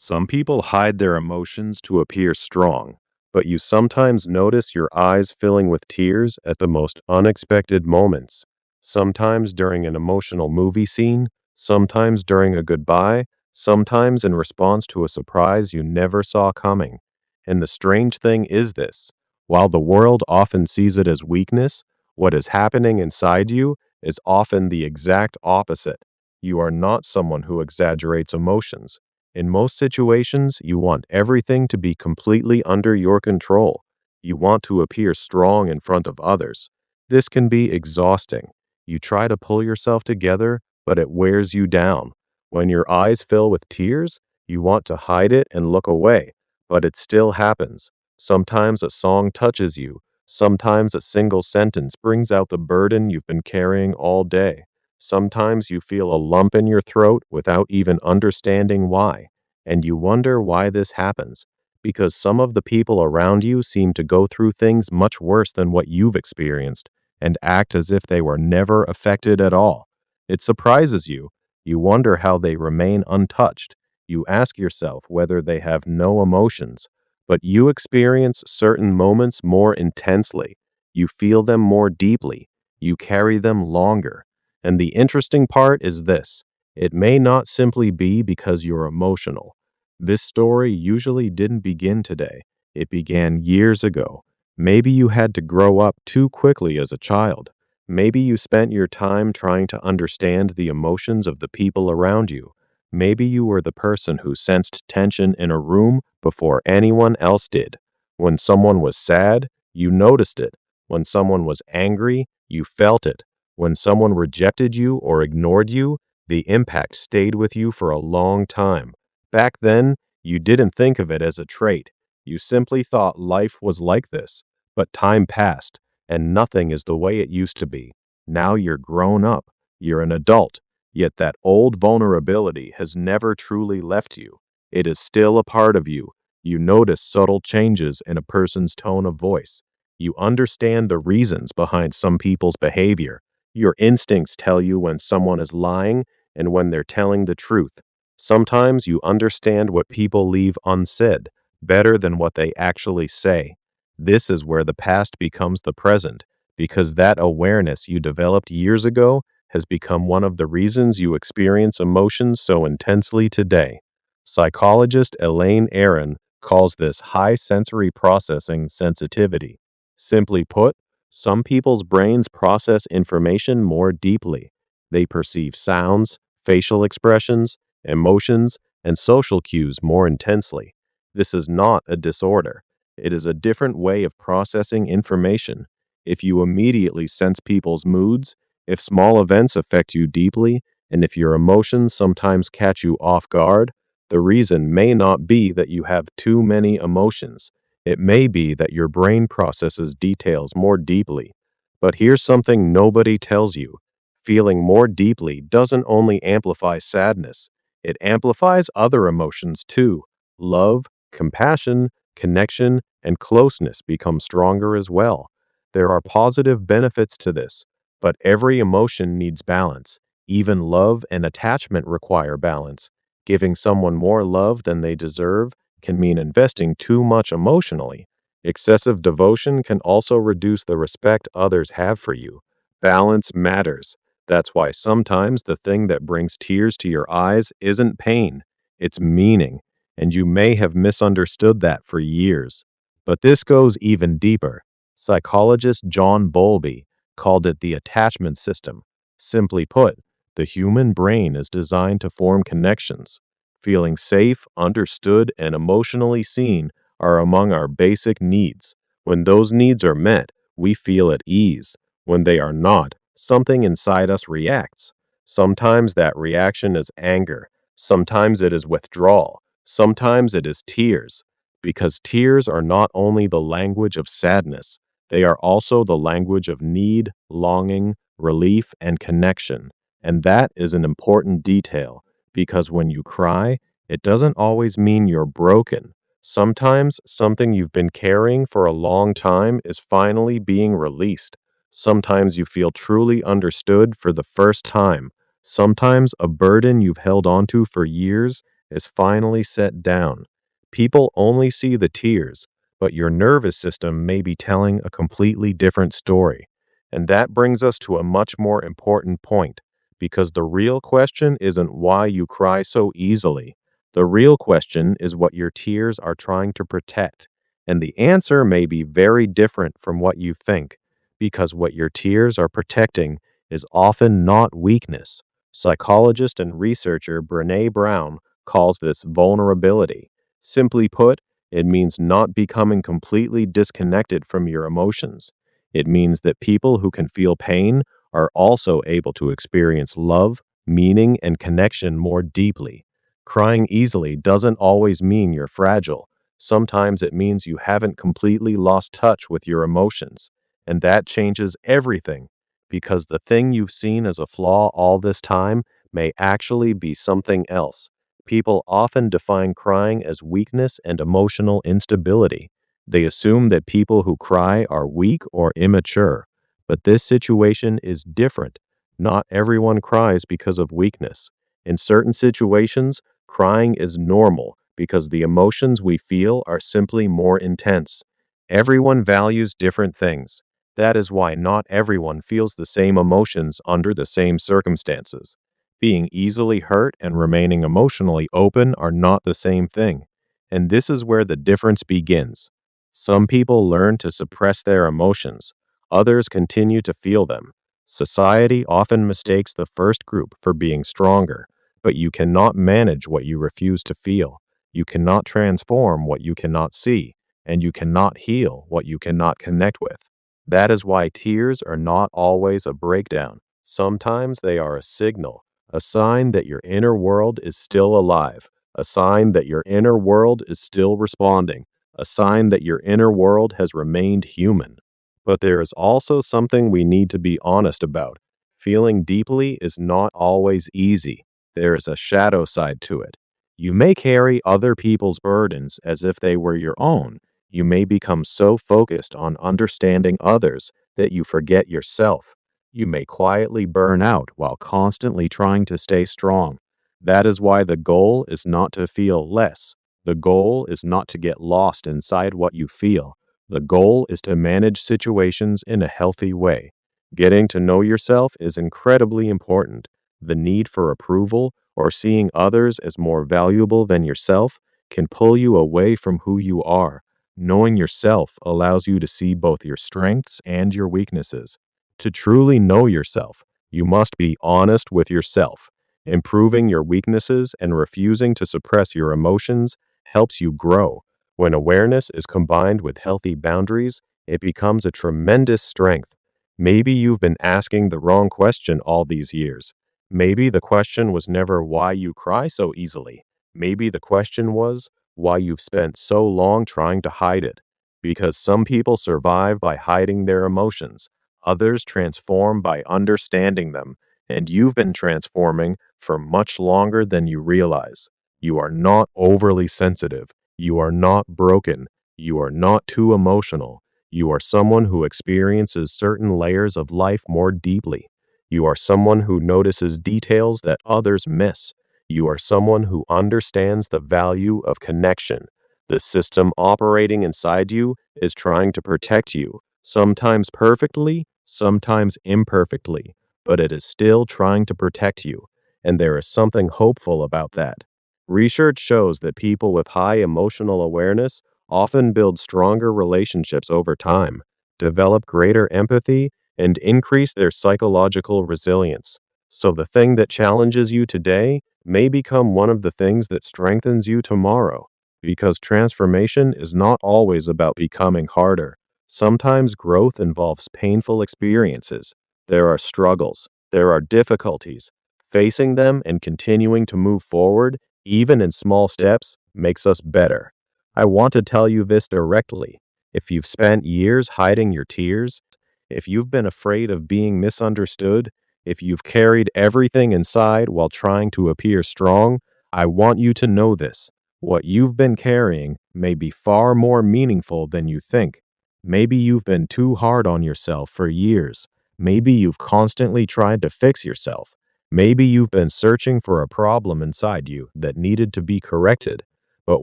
Some people hide their emotions to appear strong, but you sometimes notice your eyes filling with tears at the most unexpected moments. Sometimes during an emotional movie scene, sometimes during a goodbye, sometimes in response to a surprise you never saw coming. And the strange thing is this: while the world often sees it as weakness, what is happening inside you is often the exact opposite. You are not someone who exaggerates emotions. In most situations, you want everything to be completely under your control. You want to appear strong in front of others. This can be exhausting. You try to pull yourself together, but it wears you down. When your eyes fill with tears, you want to hide it and look away, but it still happens. Sometimes a song touches you. Sometimes a single sentence brings out the burden you've been carrying all day. Sometimes you feel a lump in your throat without even understanding why, and you wonder why this happens. Because some of the people around you seem to go through things much worse than what you've experienced and act as if they were never affected at all. It surprises you. You wonder how they remain untouched. You ask yourself whether they have no emotions, but you experience certain moments more intensely. You feel them more deeply. You carry them longer. And the interesting part is this: it may not simply be because you're emotional. This story usually didn't begin today. It began years ago. Maybe you had to grow up too quickly as a child. Maybe you spent your time trying to understand the emotions of the people around you. Maybe you were the person who sensed tension in a room before anyone else did. When someone was sad, you noticed it. When someone was angry, you felt it. When someone rejected you or ignored you, the impact stayed with you for a long time. Back then, you didn't think of it as a trait. You simply thought life was like this. But time passed, and nothing is the way it used to be. Now you're grown up. You're an adult. Yet that old vulnerability has never truly left you. It is still a part of you. You notice subtle changes in a person's tone of voice. You understand the reasons behind some people's behavior. Your instincts tell you when someone is lying and when they're telling the truth. Sometimes you understand what people leave unsaid better than what they actually say. This is where the past becomes the present, because that awareness you developed years ago has become one of the reasons you experience emotions so intensely today. Psychologist Elaine Aron calls this high sensory processing sensitivity. Simply put, some people's brains process information more deeply. They perceive sounds, facial expressions, emotions, and social cues more intensely. This is not a disorder. It is a different way of processing information. If you immediately sense people's moods, if small events affect you deeply, and if your emotions sometimes catch you off guard, the reason may not be that you have too many emotions. It may be that your brain processes details more deeply. But here's something nobody tells you: feeling more deeply doesn't only amplify sadness, it amplifies other emotions too. Love, compassion, connection, and closeness become stronger as well. There are positive benefits to this, but every emotion needs balance. Even love and attachment require balance. Giving someone more love than they deserve can mean investing too much emotionally. Excessive devotion can also reduce the respect others have for you. Balance matters. That's why sometimes the thing that brings tears to your eyes isn't pain, it's meaning, and you may have misunderstood that for years. But this goes even deeper. Psychologist John Bowlby called it the attachment system. Simply put, the human brain is designed to form connections. Feeling safe, understood, and emotionally seen are among our basic needs. When those needs are met, we feel at ease. When they are not, something inside us reacts. Sometimes that reaction is anger. Sometimes it is withdrawal. Sometimes it is tears. Because tears are not only the language of sadness, they are also the language of need, longing, relief, and connection. And that is an important detail, because when you cry, it doesn't always mean you're broken. Sometimes something you've been carrying for a long time is finally being released. Sometimes you feel truly understood for the first time. Sometimes a burden you've held onto for years is finally set down. People only see the tears, but your nervous system may be telling a completely different story. And that brings us to a much more important point, because the real question isn't why you cry so easily. The real question is what your tears are trying to protect. And the answer may be very different from what you think, because what your tears are protecting is often not weakness. Psychologist and researcher Brené Brown calls this vulnerability. Simply put, it means not becoming completely disconnected from your emotions. It means that people who can feel pain are also able to experience love, meaning, and connection more deeply. Crying easily doesn't always mean you're fragile. Sometimes it means you haven't completely lost touch with your emotions. And that changes everything, because the thing you've seen as a flaw all this time may actually be something else. People often define crying as weakness and emotional instability. They assume that people who cry are weak or immature. But this situation is different. Not everyone cries because of weakness. In certain situations, crying is normal because the emotions we feel are simply more intense. Everyone values different things. That is why not everyone feels the same emotions under the same circumstances. Being easily hurt and remaining emotionally open are not the same thing. And this is where the difference begins. Some people learn to suppress their emotions. Others continue to feel them. Society often mistakes the first group for being stronger, but you cannot manage what you refuse to feel. You cannot transform what you cannot see, and you cannot heal what you cannot connect with. That is why tears are not always a breakdown. Sometimes they are a signal, a sign that your inner world is still alive, a sign that your inner world is still responding, a sign that your inner world has remained human. But there is also something we need to be honest about. Feeling deeply is not always easy. There is a shadow side to it. You may carry other people's burdens as if they were your own. You may become so focused on understanding others that you forget yourself. You may quietly burn out while constantly trying to stay strong. That is why the goal is not to feel less. The goal is not to get lost inside what you feel. The goal is to manage situations in a healthy way. Getting to know yourself is incredibly important. The need for approval or seeing others as more valuable than yourself can pull you away from who you are. Knowing yourself allows you to see both your strengths and your weaknesses. To truly know yourself, you must be honest with yourself. Improving your weaknesses and refusing to suppress your emotions helps you grow. When awareness is combined with healthy boundaries, it becomes a tremendous strength. Maybe you've been asking the wrong question all these years. Maybe the question was never why you cry so easily. Maybe the question was why you've spent so long trying to hide it. Because some people survive by hiding their emotions, others transform by understanding them, and you've been transforming for much longer than you realize. You are not overly sensitive. You are not broken. You are not too emotional. You are someone who experiences certain layers of life more deeply. You are someone who notices details that others miss. You are someone who understands the value of connection. The system operating inside you is trying to protect you, sometimes perfectly, sometimes imperfectly, but it is still trying to protect you, and there is something hopeful about that. Research shows that people with high emotional awareness often build stronger relationships over time, develop greater empathy, and increase their psychological resilience. So the thing that challenges you today may become one of the things that strengthens you tomorrow, because transformation is not always about becoming harder. Sometimes growth involves painful experiences. There are struggles, there are difficulties. Facing them and continuing to move forward, even in small steps, makes us better. I want to tell you this directly. If you've spent years hiding your tears, if you've been afraid of being misunderstood, if you've carried everything inside while trying to appear strong, I want you to know this. What you've been carrying may be far more meaningful than you think. Maybe you've been too hard on yourself for years. Maybe you've constantly tried to fix yourself. Maybe you've been searching for a problem inside you that needed to be corrected. But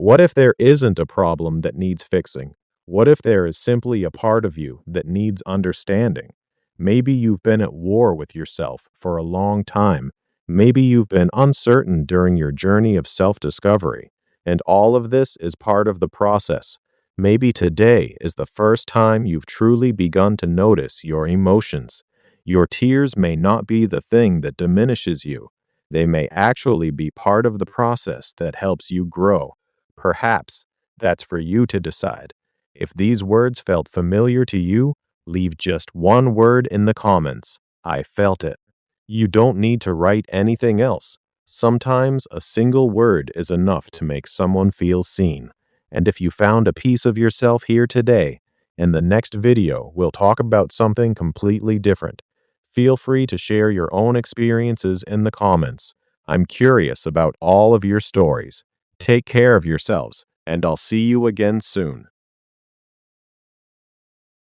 what if there isn't a problem that needs fixing? What if there is simply a part of you that needs understanding? Maybe you've been at war with yourself for a long time. Maybe you've been uncertain during your journey of self-discovery. And all of this is part of the process. Maybe today is the first time you've truly begun to notice your emotions. Your tears may not be the thing that diminishes you. They may actually be part of the process that helps you grow. Perhaps that's for you to decide. If these words felt familiar to you, leave just one word in the comments. I felt it. You don't need to write anything else. Sometimes a single word is enough to make someone feel seen. And if you found a piece of yourself here today, in the next video, we'll talk about something completely different. Feel free to share your own experiences in the comments. I'm curious about all of your stories. Take care of yourselves, and I'll see you again soon.